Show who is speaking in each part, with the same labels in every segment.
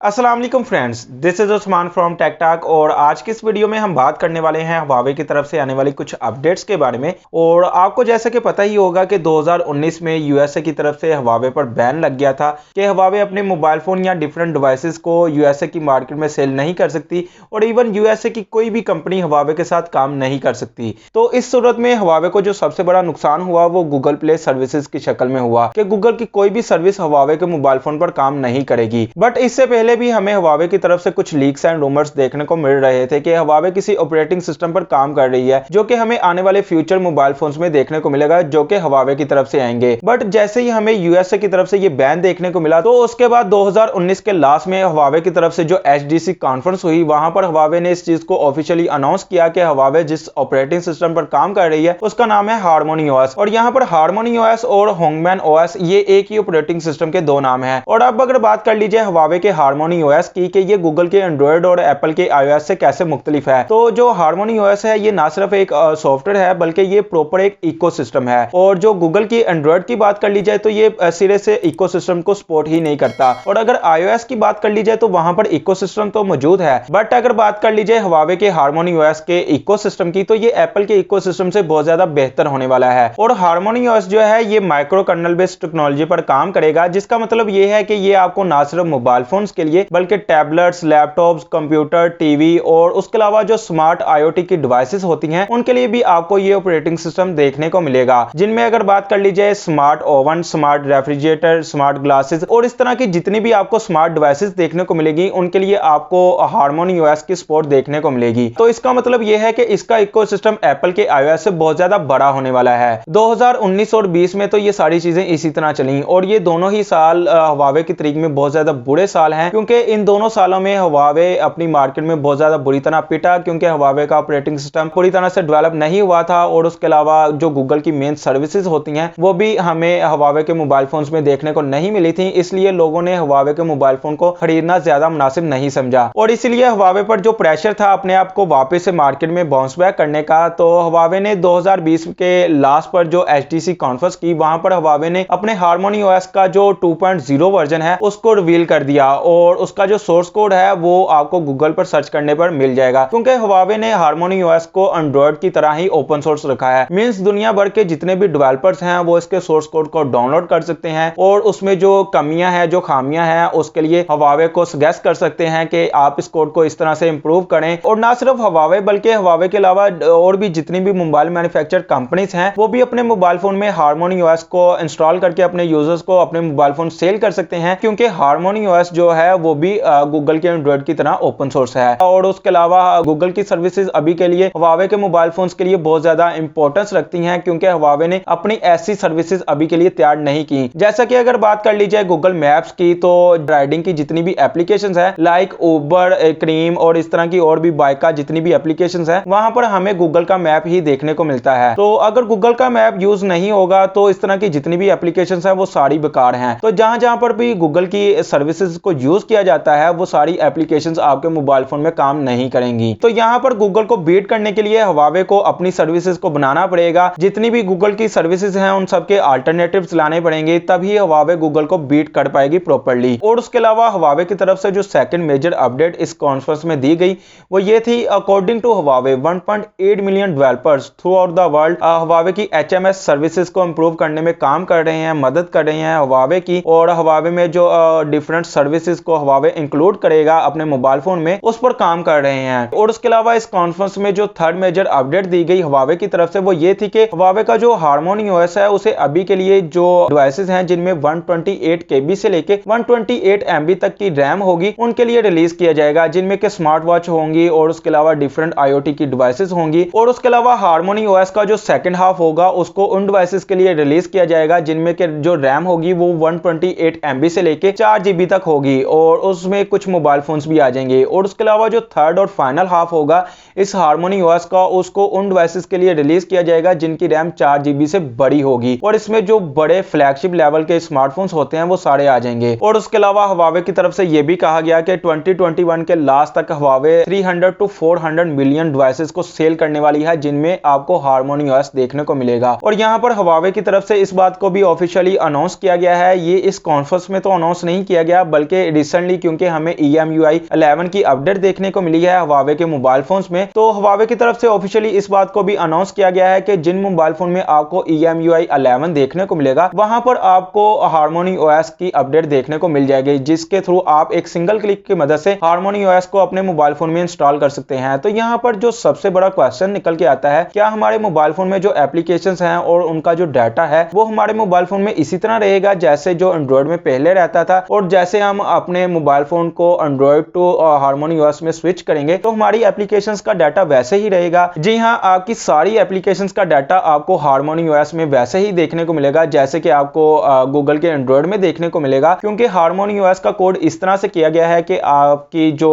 Speaker 1: अस्सलाम वालेकुम friends, this is Usman from Tech Talk. और आज की इस वीडियो में हम बात करने वाले हैं Huawei की तरफ से आने वाली कुछ अपडेट्स के बारे में। और आपको जैसे कि पता ही होगा कि 2019 में यूएसए की तरफ से Huawei पर बैन लग गया था कि Huawei अपने मोबाइल फोन या डिफरेंट डिवाइसेस को यूएसए की मार्केट में सेल नहीं कर सकती और इवन यूएसए की कोई भी कंपनी Huawei के साथ काम नहीं कर सकती। तो इस सूरत में Huawei को जो सबसे बड़ा नुकसान हुआ वो गूगल प्ले सर्विसेज की शक्ल में हुआ कि गूगल की कोई भी सर्विस Huawei के मोबाइल फोन पर काम नहीं करेगी। बट इससे पहले भी हमें Huawei की तरफ से कुछ लीक्स एंड रूमर्स देखने को मिल रहे थे कि Huawei किसी ऑपरेटिंग सिस्टम पर काम कर रही है जो कि हमें आने वाले फ्यूचर मोबाइल फोन्स में देखने को मिलेगा जो कि Huawei की तरफ से आएंगे। बट जैसे ही हमें यूएसए की तरफ से ये बैन देखने को मिला तो उसके बाद 2019 के लास्ट में Huawei की तरफ से जो HDC कॉन्फ्रेंस हुई वहां पर Huawei ने इस चीज को ऑफिशियली अनाउंस किया कि Huawei जिस ऑपरेटिंग सिस्टम पर काम कर रही है उसका नाम है Harmony OS। और यहाँ पर Harmony OS और Hongman OS ये एक ही ऑपरेटिंग सिस्टम के दो नाम है। और अब अगर बात कर लीजिए Huawei के Harmony OS की कि ये गूगल के एंड्रॉइड और एप्पल के iOS से कैसे मुख्तलिफ है, तो जो Harmony OS है ये ना सिर्फ एक सॉफ्टवेयर है बल्कि ये प्रॉपर एक इकोसिस्टम है। और जो गूगल की एंड्रॉइड की बात कर ली जाए तो ये सिरे से इकोसिस्टम को सपोर्ट ही नहीं करता। और अगर iOS की बात कर ली जाए तो वहां पर इकोसिस्टम तो मौजूद है, बट अगर बात कर ली जाए Huawei के Harmony OS के इकोसिस्टम की तो ये एप्पल के इकोसिस्टम से बहुत ज्यादा बेहतर होने वाला है। और Harmony OS जो है ये माइक्रो कर्नल बेस्ड टेक्नोलॉजी पर काम करेगा, जिसका मतलब ये है कि ये आपको ना सिर्फ मोबाइल फोन्स के लिए बल्कि टैबलेट्स, लैपटॉप्स, कंप्यूटर, टीवी और उसके अलावा जो स्मार्ट IoT की डिवाइसेस होती हैं उनके लिए भी आपको ये ऑपरेटिंग सिस्टम देखने को मिलेगा, जिनमें अगर बात कर ली जाए smart oven, smart refrigerator, smart glasses और इस तरह की जितनी भी आपको स्मार्ट डिवाइसेस देखने को मिलेगी उनके लिए आपको Harmony OS की सपोर्ट देखने को मिलेगी। तो इसका मतलब यह है कि इसका इकोसिस्टम एप्पल के iOS से बहुत ज्यादा बड़ा होने वाला है। 2019 और 20 में तो ये सारी चीजें इसी तरह चली और ये दोनों ही साल Huawei की तरीक में बहुत ज्यादा बुरे साल हैं, क्योंकि इन दोनों सालों में Huawei अपनी मार्केट में बहुत ज्यादा बुरी तरह पिटा, क्योंकि Huawei का ऑपरेटिंग सिस्टम पूरी तरह से डेवलप नहीं हुआ था और उसके अलावा जो गूगल की मेन सर्विसेज होती हैं वो भी हमें Huawei के मोबाइल फोन्स में देखने को नहीं मिली थी। इसलिए लोगों ने Huawei के मोबाइल फोन को खरीदना ज्यादा मुनासिब नहीं समझा और इसलिए Huawei पर जो प्रेशर था अपने आप को वापस से मार्केट में बाउंस बैक करने का, तो Huawei ने 2020 के लास्ट पर जो HTC कॉन्फ्रेंस की वहां पर Huawei ने अपने Harmony OS का जो 2.0 वर्जन है उसको रिवील कर दिया और उसका जो सोर्स कोड है वो आपको गूगल पर सर्च करने पर मिल जाएगा, क्योंकि Huawei ने Harmony OS को एंड्रॉइड की तरह ही ओपन सोर्स रखा है। मींस दुनिया भर के जितने भी डेवलपर्स हैं वो इसके सोर्स कोड को डाउनलोड कर सकते हैं और उसमें जो कमियां हैं, जो खामियां हैं उसके लिए Huawei को सजेस्ट कर सकते हैं कि आप इस कोड को इस तरह से इंप्रूव करें। और ना सिर्फ Huawei बल्कि Huawei के अलावा और भी जितनी भी मोबाइल मैन्युफैक्चर कंपनीज हैं वो भी अपने मोबाइल फोन में Harmony OS को इंस्टॉल करके अपने यूजर्स को अपने मोबाइल फोन सेल कर सकते हैं, क्योंकि Harmony OS जो है वो भी गूगल के एंड्रॉइड की तरह ओपन सोर्स है। और उसके अलावा गूगल की सर्विसेज अभी के लिए Huawei के मोबाइल फोन्स के लिए बहुत ज्यादा इंपॉर्टेंस रखती हैं, क्योंकि Huawei ने अपनी ऐसी सर्विसेज अभी के लिए तैयार नहीं की। जैसा कि अगर बात कर ली जाए गूगल मैप्स की, तो राइडिंग की जितनी भी एप्लीकेशंस है लाइक उबर, क्रीम और इस तरह की और भी बाइक का जितनी भी एप्लीकेशंस है वहां पर हमें गूगल का मैप ही देखने को मिलता है। तो अगर गूगल का मैप यूज नहीं होगा तो इस तरह की जितनी भी एप्लीकेशंस है वो सारी बेकार हैं। तो जहां जहां पर भी गूगल की सर्विसेज को यूज किया जाता है वो सारी एप्लीकेशंस आपके मोबाइल फोन में काम नहीं करेंगी। तो यहां पर गूगल को बीट करने के लिए Huawei को अपनी सर्विसेज को बनाना पड़ेगा। जितनी भी गूगल की सर्विसेज हैं उन सबके अल्टरनेटिव्स लाने पड़ेंगे, तभी Huawei गूगल को बीट कर पाएगी प्रॉपर्ली। और उसके अलावा Huawei की तरफ से जो सेकंड मेजर अपडेट इस कॉन्फ्रेंस में दी गई वो ये थी, according to Huawei 1.8 million developers throughout the world Huawei की HMS सर्विसेज को इंप्रूव करने में काम कर रहे हैं, मदद कर रहे हैं Huawei की। और Huawei में जो डिफरेंट सर्विसेज को Huawei इंक्लूड करेगा अपने मोबाइल फोन में उस पर काम कर रहे हैं। और उसके अलावा इस कॉन्फ्रेंस में जो थर्ड मेजर अपडेट दी गई Huawei की तरफ से वो ये थी कि Huawei का जो Harmony OS है उसे अभी के लिए जो डिवाइसेस हैं जिनमें 128 KB से लेके 128 MB तक की रैम होगी उनके लिए रिलीज किया जाएगा, जिनमें के स्मार्ट वॉच होंगी और उसके अलावा डिफरेंट IoT की डिवाइसेस होंगी। और उसके अलावा Harmony OS का जो सेकंड हाफ होगा उसको उन डिवाइसेस के लिए रिलीज किया जाएगा जिनमें के जो रैम होगी वो 128 MB से लेके 4 GB तक होगी और उसमें कुछ मोबाइल फोन्स भी आ जाएंगे। और उसके अलावा जो थर्ड और फाइनल हाफ होगा इस Harmony OS का उसको उन डिवाइसेस के लिए रिलीज किया जाएगा जिनकी रैम 4 GB से बड़ी होगी और इसमें जो बड़े फ्लैगशिप लेवल के स्मार्टफोन्स होते हैं वो सारे आ जाएंगे। और उसके अलावा Huawei की तरफ से यह भी कहा गया कि 2021 के लास्ट तक Huawei 300 to 400 मिलियन डिवाइसेस को सेल करने वाली है जिनमें आपको Harmony OS देखने को मिलेगा। और यहाँ पर Huawei की तरफ से इस बात को भी ऑफिशियली अनाउंस किया गया है। ये इस कॉन्फ्रेंस में तो अनाउंस नहीं किया गया बल्कि रिसेंटली, क्योंकि हमें EMUI 11 की अपडेट देखने को मिली है Huawei के मोबाइल फोन्स में। तो Huawei की तरफ से ऑफिशियली इस बात को भी अनाउंस किया गया है कि जिन मोबाइल फोन में आपको EMUI 11 देखने को मिलेगा वहां पर आपको Harmony OS की अपडेट देखने को मिल जाएगी, जिसके थ्रू आप एक सिंगल क्लिक की मदद से Harmony OS को अपने मोबाइल फोन में इंस्टॉल कर सकते हैं। तो यहाँ पर जो सबसे बड़ा क्वेश्चन निकल के आता है, क्या हमारे मोबाइल फोन में जो एप्लीकेशंस हैं और उनका जो डाटा है वो हमारे मोबाइल फोन में इसी तरह रहेगा जैसे जो एंड्रॉइड में पहले रहता था, और जैसे हम अपने मोबाइल फोन को एंड्रॉइड टू Harmony OS में स्विच करेंगे तो हमारी एप्लीकेशंस का डाटा वैसे ही रहेगा। जी हाँ, आपकी सारी एप्लीकेशंस का डाटा आपको Harmony OS में वैसे ही देखने को मिलेगा जैसे कि आपको गूगल के एंड्रॉइड में देखने को मिलेगा, क्योंकि Harmony OS का कोड इस तरह से किया गया है कि आपकी जो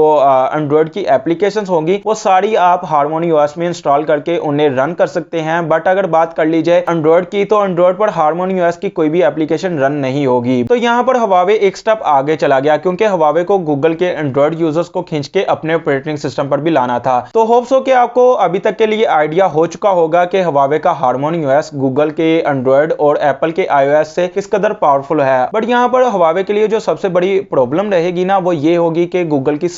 Speaker 1: एंड्रॉइड की एप्लीकेशंस होंगी वो सारी आप Harmony OS में इंस्टॉल करके उन्हें रन कर सकते हैं। बट अगर बात कर ली जाए एंड्रॉइड की, तो एंड्रॉइड पर Harmony OS की कोई भी एप्लीकेशन रन नहीं होगी। तो यहाँ पर Huawei एक स्टेप आगे चला गया, क्योंकि Huawei को गूगल के एंड्रॉइड यूजर्स को खींच के अपने ऑपरेटिंग सिस्टम पर भी लाना था। तो होप्स हो कि आपको अभी तक के लिए आइडिया हो चुका होगा कि Huawei का Harmony OS गूगल के एंड्रॉइड और एप्पल के iOS से किस कदर पावरफुल है। बट यहाँ पर Huawei के लिए जो सबसे बड़ी प्रॉब्लम रहेगी ना, वो ये होगी कि गूगल की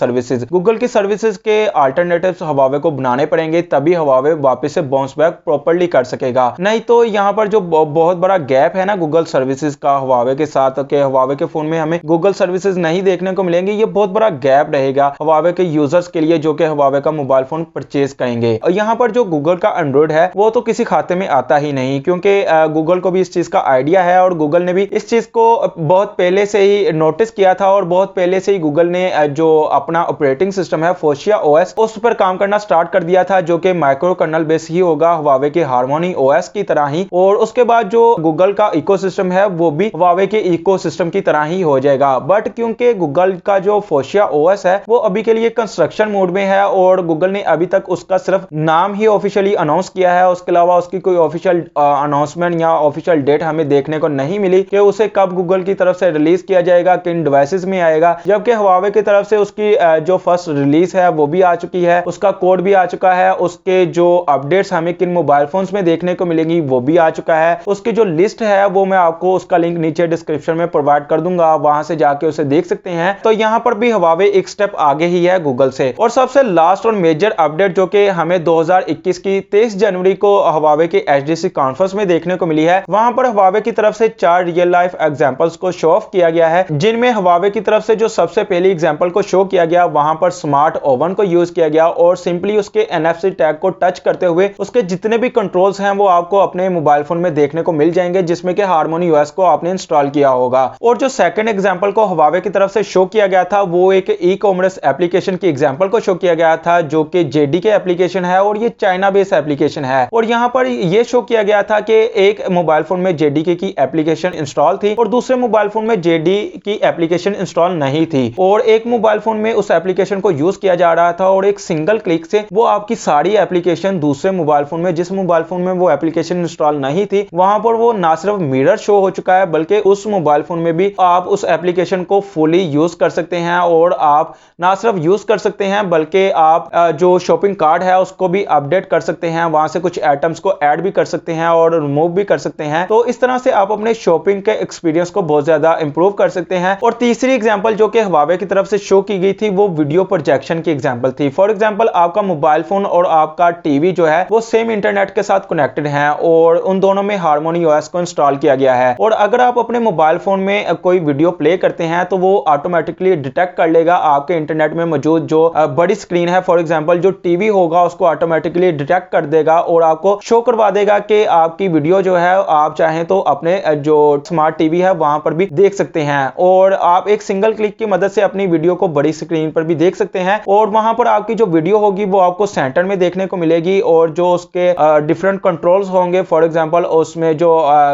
Speaker 1: सर्विसेज के अल्टरनेटिव्स Huawei को बनाने पड़ेंगे, तभी Huawei वापस से बाउंस बैक प्रॉपर्ली कर सकेगा। नहीं तो यहाँ पर जो बहुत बड़ा गैप है ना गूगल सर्विसेज का Huawei के साथ, कि Huawei के फोन में हमें गूगल सर्विसेज नहीं देखने को मिलेंगे, ये बहुत बड़ा गैप रहेगा Huawei के यूजर्स के लिए जो कि Huawei का मोबाइल फोन परचेज करेंगे। और यहाँ पर जो गूगल का एंड्रॉइड है वो तो किसी खाते में आता ही नहीं, क्योंकि गूगल को भी इस चीज का आइडिया है और गूगल ने भी इस चीज को बहुत पहले से ही नोटिस किया था, और बहुत पहले से ही गूगल ने जो अपना ऑपरेटिंग सिस्टम है Fuchsia OS उस पर काम करना स्टार्ट कर दिया था, जो कि माइक्रो कर्नल बेस ही होगा Huawei के Harmony OS की तरह ही। और उसके बाद जो गूगल का इकोसिस्टम है वो भी Huawei के इकोसिस्टम की तरह ही हो जाएगा। बट क्योंकि गूगल का जो Fuchsia OS है वो अभी के लिए कंस्ट्रक्शन मोड में है और गूगल ने अभी तक उसका सिर्फ नाम ही ऑफिशियली अनाउंस किया है, उसके अलावा उसकी कोई ऑफिशियल अनाउंसमेंट या ऑफिशियल डेट हमें देखने को नहीं मिली कि उसे कब गूगल की तरफ से रिलीज किया जाएगा, किन डिवाइसेस में आएगा। जबकि Huawei की तरफ से उसकी जो फर्स्ट रिलीज है वो भी आ चुकी है, उसका कोड भी आ चुका है, उसके जो अपडेट्स हमें किन मोबाइल फोन्स में देखने को मिलेंगी वो भी आ चुका है। उसकी जो लिस्ट है वो मैं आपको उसका लिंक नीचे डिस्क्रिप्शन में प्रोवाइड कर दूंगा, वहां से जाके उसे देख सकते हैं। तो यहाँ पर भी Huawei एक स्टेप आगे ही है गूगल से। और सबसे लास्ट और मेजर अपडेट जो कि हमें 2021 की 23 जनवरी को Huawei के HDC कॉन्फ्रेंस में देखने को मिली है, वहां पर Huawei की तरफ से 4 रियल लाइफ एग्जांपल्स को शो ऑफ किया गया है, जिनमें Huawei की तरफ से जो सबसे पहली एग्जांपल को शो किया गया वहां पर स्मार्ट ओवन को यूज किया गया और सिंपली उसके NFC टैग को टच करते हुए उसके जितने भी कंट्रोल्स हैं वो आपको अपने मोबाइल फोन में देखने को मिल जाएंगे, जिसमें कि Harmony OS को आपने इंस्टॉल किया होगा। और जो सेकंड एग्जांपल को Huawei की तरफ से शो किया गया था वो एक ई-कॉमर्स एप्लीकेशन की एग्जांपल को शो किया गया था, जो कि JDK एप्लीकेशन है और ये चाइना बेस्ड एप्लीकेशन है। और यहाँ पर ये शो किया गया था कि एक मोबाइल फोन में JDK की एप्लीकेशन इंस्टॉल थी और दूसरे मोबाइल फोन में JDK की एप्लीकेशन इंस्टॉल नहीं थी, और एक मोबाइल फोन में उस एप्लीकेशन को यूज किया जा रहा था और एक सिंगल क्लिक से वो आपकी सारी एप्लीकेशन दूसरे मोबाइल फोन में, जिस मोबाइल फोन में वो एप्लीकेशन इंस्टॉल नहीं थी, वहां पर वो ना सिर्फ मिरर शो हो चुका है बल्कि उस मोबाइल फोन में भी आप उस एप्लीकेशन को फुली यूज कर सकते हैं। और आप ना सिर्फ यूज कर सकते हैं बल्कि आप जो शॉपिंग कार्ड है उसको भी अपडेट कर सकते हैं, वहां से कुछ आइटम्स को ऐड भी कर सकते हैं और रिमूव भी कर सकते हैं। तो इस तरह से आप अपने शॉपिंग के एक्सपीरियंस को बहुत ज्यादा इंप्रूव कर सकते हैं। और तीसरी एग्जांपल जो कि Huawei की तरफ से शो की गई थी वो वीडियो प्रोजेक्शन की एग्जांपल थी। फॉर एग्जांपल आपका मोबाइल फोन और आपका टीवी जो है वो सेम इंटरनेट के साथ कनेक्टेड है और उन दोनों में Harmony OS को इंस्टॉल किया गया है, और अगर आप अपने मोबाइल फोन में कोई वीडियो प्ले करते हैं तो वो ऑटोमेटिकली डिटेक्ट कर लेगा आपके इंटरनेट में मौजूद जो बड़ी स्क्रीन है, फॉर एग्जांपल जो टीवी होगा उसको ऑटोमेटिकली डिटेक्ट कर देगा और आपको शो करवा देगा कि आपकी वीडियो जो है आप चाहें तो अपने जो स्मार्ट टीवी है वहां पर भी देख सकते हैं, और आप एक सिंगल क्लिक की मदद से अपनी वीडियो को बड़ी स्क्रीन पर भी देख सकते हैं। और वहां पर आपकी जो वीडियो होगी वो आपको सेंटर में देखने को मिलेगी और जो उसके डिफरेंट कंट्रोल्स होंगे, फॉर एग्जांपल उसमें जो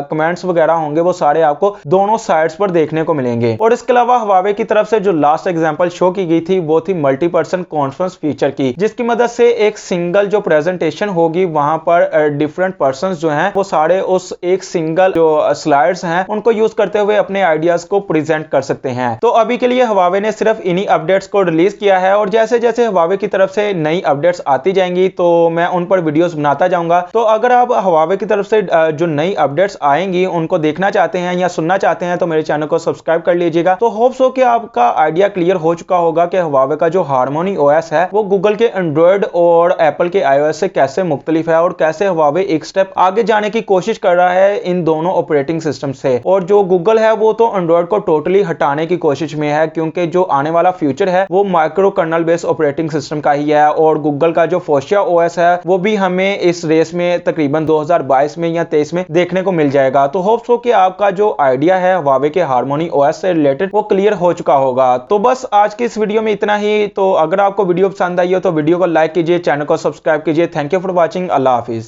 Speaker 1: कमेंट्स वगैरह होंगे वो सारे आपको दोनों साइड्स पर देखने को मिलेंगे। और इसके अलावा Huawei की तरफ से जो लास्ट एग्जांपल शो की गई थी वो थी मल्टी पर्सन कॉन्फ्रेंस फीचर की, जिसकी मदद से एक सिंगल जो प्रेजेंटेशन होगी वहां पर डिफरेंट पर्संस जो हैं वो सारे उस एक सिंगल जो स्लाइड्स हैं उनको यूज करते हुए अपने आइडियाज को प्रेजेंट कर सकते हैं। तो अभी के लिए Huawei ने सिर्फ इन्हीं अपडेट्स को रिलीज किया है और जैसे जैसे Huawei की तरफ से नई अपडेट्स आती जाएंगी तो मैं उन पर वीडियोस बनाता जाऊंगा। तो अगर आप Huawei की तरफ से जो नई अपडेट्स आएंगी उनको देखना चाहते हैं या सुनना चाहते हैं तो मेरे चैनल को सब्सक्राइब कर लीजिएगा। तो होप्स हो कि आपका आइडिया क्लियर हो चुका होगा कि Huawei का जो Harmony OS है वो गूगल के एंड्रॉयड और एप्पल के iOS से कैसे मुख्तलिफ है और कैसे Huawei एक स्टेप आगे जाने की कोशिश कर रहा है इन दोनों ऑपरेटिंग सिस्टम से। और जो गूगल है वो तो एंड्रॉयड को टोटली हटाने की कोशिश में है, क्योंकि जो आने वाला फ्यूचर है वो micro kernel based operating system का ही है। और गूगल का जो फोशिया OS है वो भी हमें इस रेस में तकरीबन 2022 में या 23 में देखने को मिल जाएगा। तो होप्स हो कि आपका जो आइडिया है Huawei के Harmony OS से रिलेटेड वो क्लियर हो चुका होगा। तो बस आज की इस वीडियो में इतना ही। तो अगर आपको वीडियो पसंद आई हो तो वीडियो को लाइक कीजिए, चैनल को सब्सक्राइब कीजिए। Thank you for watching. Allah Hafiz.